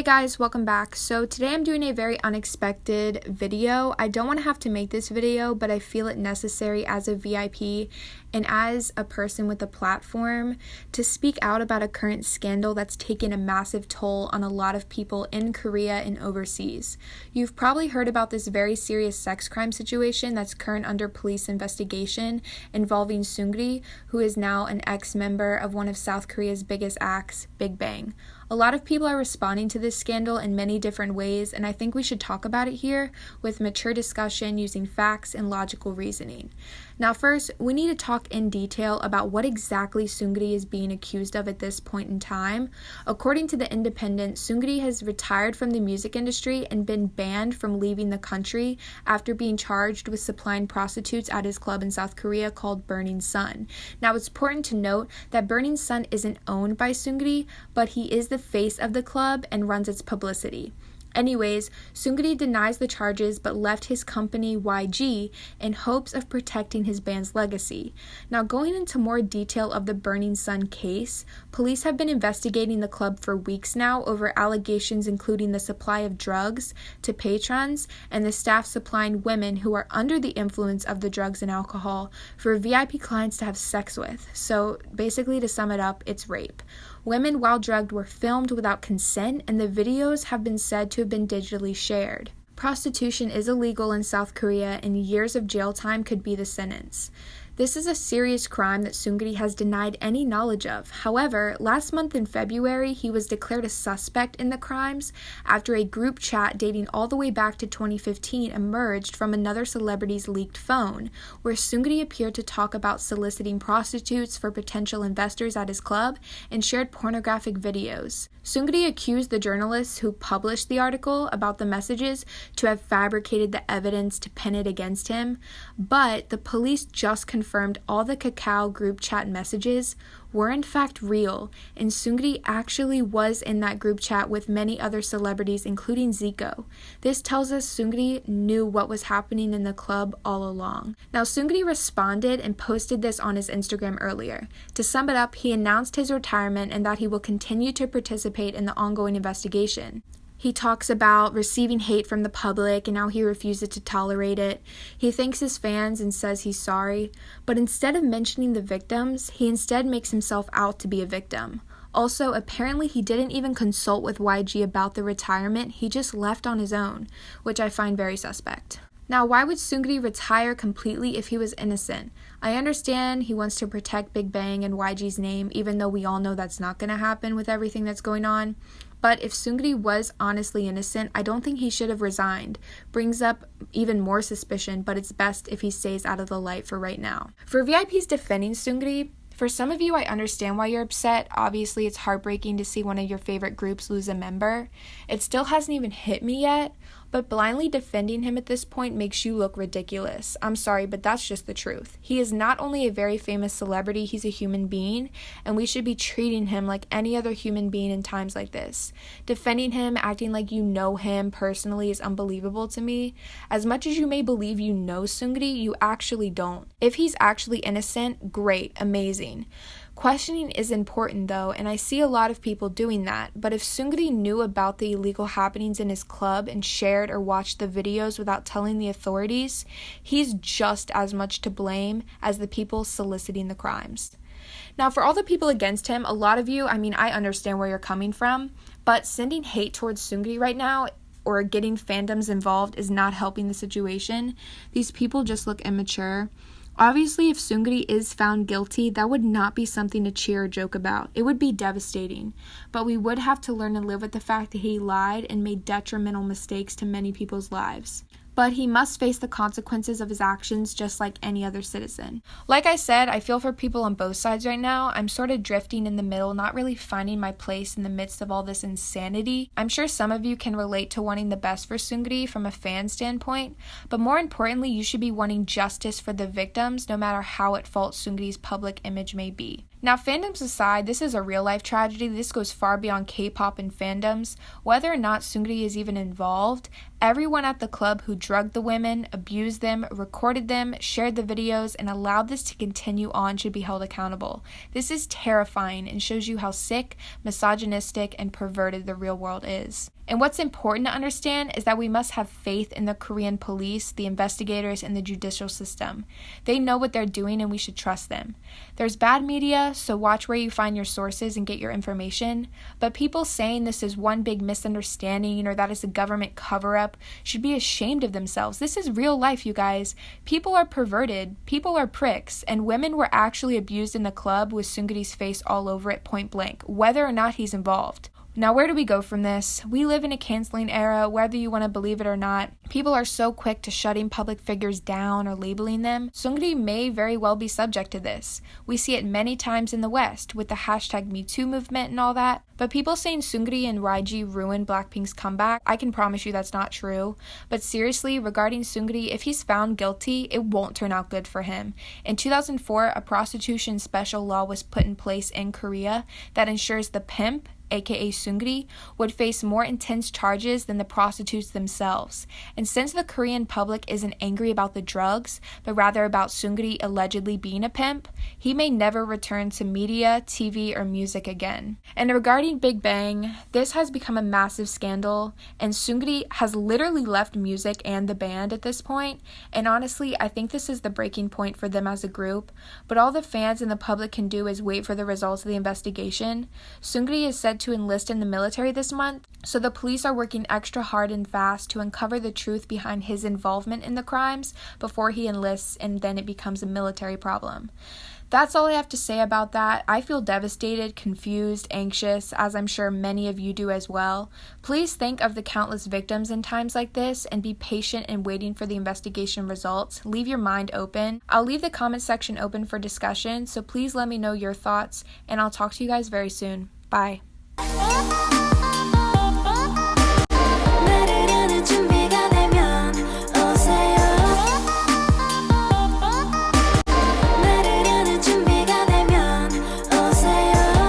guys, welcome back. So today I'm doing a very unexpected video. I don't want to have to make this video, but I feel it necessary as a VIP and as a person with a platform to speak out about a current scandal that's taken a massive toll on a lot of people in Korea and overseas. You've probably heard about this very serious sex crime situation that's current under police investigation involving Seungri, who is now an ex-member of one of South Korea's biggest acts, Big Bang. A lot of people are responding to this scandal in many different ways, and I think we should talk about it here with mature discussion using facts and logical reasoning. Now first, we need to talk in detail about what exactly Seungri is being accused of at this point in time. According to The Independent, Seungri has retired from the music industry and been banned from leaving the country after being charged with supplying prostitutes at his club in South Korea called Burning Sun. Now it's important to note that Burning Sun isn't owned by Seungri, but he is the face of the club and runs its publicity. Anyways, Seungri denies the charges but left his company YG in hopes of protecting his band's legacy. Now going into more detail of the Burning Sun case, police have been investigating the club for weeks now over allegations including the supply of drugs to patrons and the staff supplying women who are under the influence of the drugs and alcohol for VIP clients to have sex with. So basically, to sum it up, it's rape. Women while drugged were filmed without consent, and the videos have been said to have been digitally shared. Prostitution is illegal in South Korea, and years of jail time could be the sentence. This is a serious crime that Seungri has denied any knowledge of. However, last month in February, he was declared a suspect in the crimes after a group chat dating all the way back to 2015 emerged from another celebrity's leaked phone, where Seungri appeared to talk about soliciting prostitutes for potential investors at his club and shared pornographic videos. Seungri accused the journalists who published the article about the messages to have fabricated the evidence to pin it against him, but the police just confirmed all the Kakao group chat messages were in fact real, and Seungri actually was in that group chat with many other celebrities, including Zico. This tells us Seungri knew what was happening in the club all along. Now, Seungri responded and posted this on his Instagram earlier. To sum it up, he announced his retirement and that he will continue to participate in the ongoing investigation. He talks about receiving hate from the public and how he refuses to tolerate it. He thanks his fans and says he's sorry, but instead of mentioning the victims, he instead makes himself out to be a victim. Also, apparently he didn't even consult with YG about the retirement, he just left on his own, which I find very suspect. Now, why would Seungri retire completely if he was innocent? I understand he wants to protect Big Bang and YG's name, even though we all know that's not going to happen with everything that's going on. But if Seungri was honestly innocent, I don't think he should have resigned. Brings up even more suspicion, but it's best if he stays out of the light for right now. For VIPs defending Seungri, for some of you, I understand why you're upset. Obviously, it's heartbreaking to see one of your favorite groups lose a member. It still hasn't even hit me yet, but blindly defending him at this point makes you look ridiculous. I'm sorry, but that's just the truth. He is not only a very famous celebrity, he's a human being, and we should be treating him like any other human being in times like this. Defending him, acting like you know him personally is unbelievable to me. As much as you may believe you know Seungri, you actually don't. If he's actually innocent, great, amazing. Questioning is important though, and I see a lot of people doing that, but if Seungri knew about the illegal happenings in his club and shared or watched the videos without telling the authorities, he's just as much to blame as the people soliciting the crimes. Now, for all the people against him, a lot of you, I understand where you're coming from, but sending hate towards Seungri right now or getting fandoms involved is not helping the situation. These people just look immature. Obviously, if Seungri is found guilty, that would not be something to cheer or joke about. It would be devastating. But we would have to learn to live with the fact that he lied and made detrimental mistakes to many people's lives. But he must face the consequences of his actions just like any other citizen. Like I said, I feel for people on both sides right now. I'm sort of drifting in the middle, not really finding my place in the midst of all this insanity. I'm sure some of you can relate to wanting the best for Seungri from a fan standpoint, but more importantly, you should be wanting justice for the victims, no matter how at fault Seungri's public image may be. Now, fandoms aside, this is a real-life tragedy. This goes far beyond K-pop and fandoms. Whether or not Seungri is even involved, everyone at the club who drugged the women, abused them, recorded them, shared the videos, and allowed this to continue on should be held accountable. This is terrifying and shows you how sick, misogynistic, and perverted the real world is. And what's important to understand is that we must have faith in the Korean police, the investigators, and the judicial system. They know what they're doing and we should trust them. There's bad media, so watch where you find your sources and get your information. But people saying this is one big misunderstanding or that it's a government cover-up should be ashamed of themselves. This is real life, you guys. People are perverted, people are pricks, and women were actually abused in the club with seungri's face all over it point blank, whether or not he's involved. Now, where do we go from this? We live in a canceling era, whether you want to believe it or not. People are so quick to shutting public figures down or labeling them. Seungri may very well be subject to this. We see it many times in the West with the hashtag #MeToo movement and all that. But people saying Seungri and Raiji ruined Blackpink's comeback, I can promise you that's not true. But seriously, regarding Seungri, if he's found guilty, it won't turn out good for him. In 2004, a prostitution special law was put in place in Korea that ensures the pimp, aka Seungri, would face more intense charges than the prostitutes themselves. And since the Korean public isn't angry about the drugs, but rather about Seungri allegedly being a pimp, he may never return to media, TV, or music again. And regarding Big Bang, this has become a massive scandal, and Seungri has literally left music and the band at this point, and honestly, I think this is the breaking point for them as a group, but all the fans and the public can do is wait for the results of the investigation. Seungri is said to enlist in the military this month, so the police are working extra hard and fast to uncover the truth behind his involvement in the crimes before he enlists and then it becomes a military problem. That's all I have to say about that. I feel devastated, confused, anxious, as I'm sure many of you do as well. Please think of the countless victims in times like this and be patient in waiting for the investigation results. Leave your mind open. I'll leave the comment section open for discussion, so please let me know your thoughts, and I'll talk to you guys very soon. Bye.